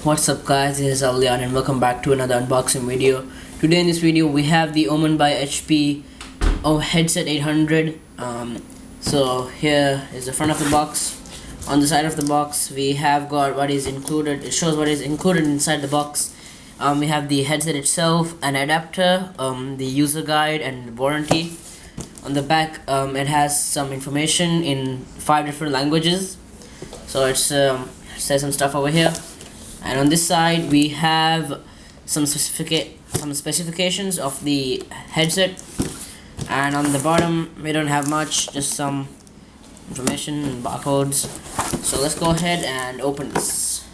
What's up guys, this is Alian and welcome back to another unboxing video. Today in this video we have the Omen by HP headset 800. So here is the front of the box. On the side of the box we have got what is included. It shows what is included inside the box. We have the headset itself, an adapter, the user guide and warranty. On the back it has some information in 5 different languages. So it says some stuff over here. And on this side we have some specifications of the headset, and on the bottom we don't have much, just some information and barcodes. So let's go ahead and open this.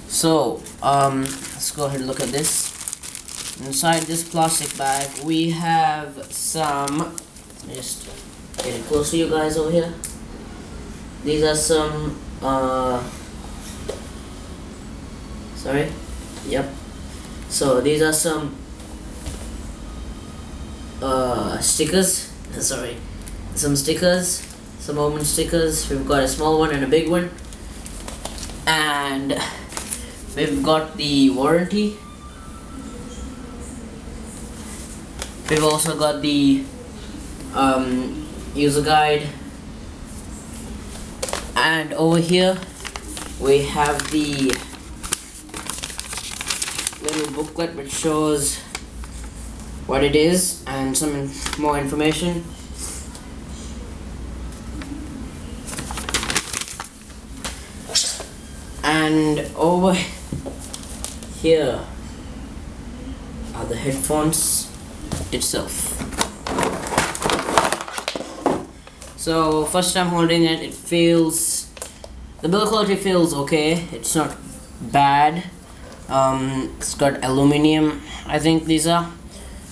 So let's go ahead and look at this. Inside this plastic bag we have some, let me just get it close to you guys over here. These are some so these are some stickers, some Omen stickers. We've got a small one and a big one, and we've got the warranty. We've also got the user guide, and over here we have the little booklet which shows what it is and some more information. And over here are the headphones itself. So first time holding it, the build quality feels okay. It's not bad. It's got aluminum, I think these are.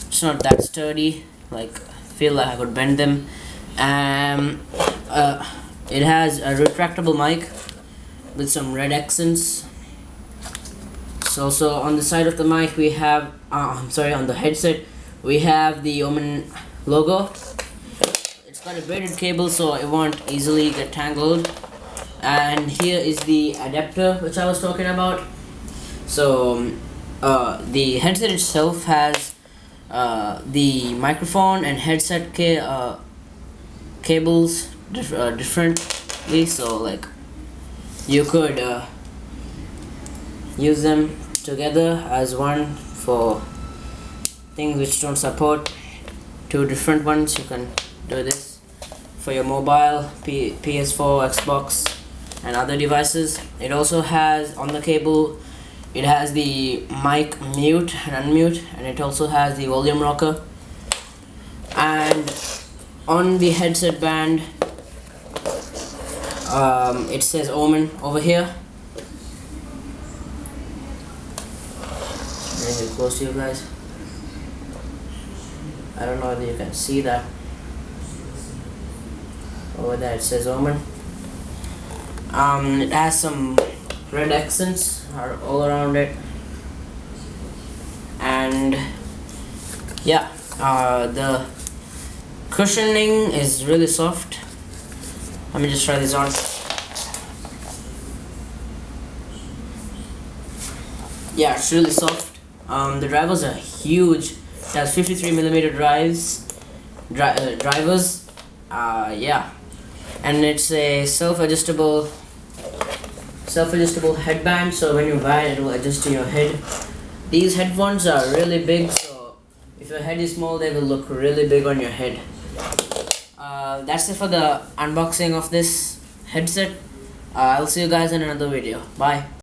It's not that sturdy, feel like I could bend them. It has a retractable mic with some red accents. So on the side of the mic we have, on the headset we have the Omen logo. It's got a braided cable so it won't easily get tangled. And here is the adapter which I was talking about. So the headset itself has the microphone and headset cables differently, so you could use them together as one for things which don't support 2 different ones. You can do this for your mobile, PS4, Xbox and other devices. It also has on the cable, it has the mic mute and unmute, and it also has the volume rocker. And on the headset band it says Omen over here. Bring it close to you guys. I don't know whether you can see that. Over there it says Omen. It has some red accents all around it, and yeah, the cushioning is really soft. Let me just try this on. Yeah, it's really soft. The drivers are huge. It has 53mm drivers. Yeah, and it's a self-adjustable headband, so when you wear it, it will adjust to your head. These headphones are really big, so if your head is small they will look really big on your head. That's it for the unboxing of this headset. I'll see you guys in another video. Bye.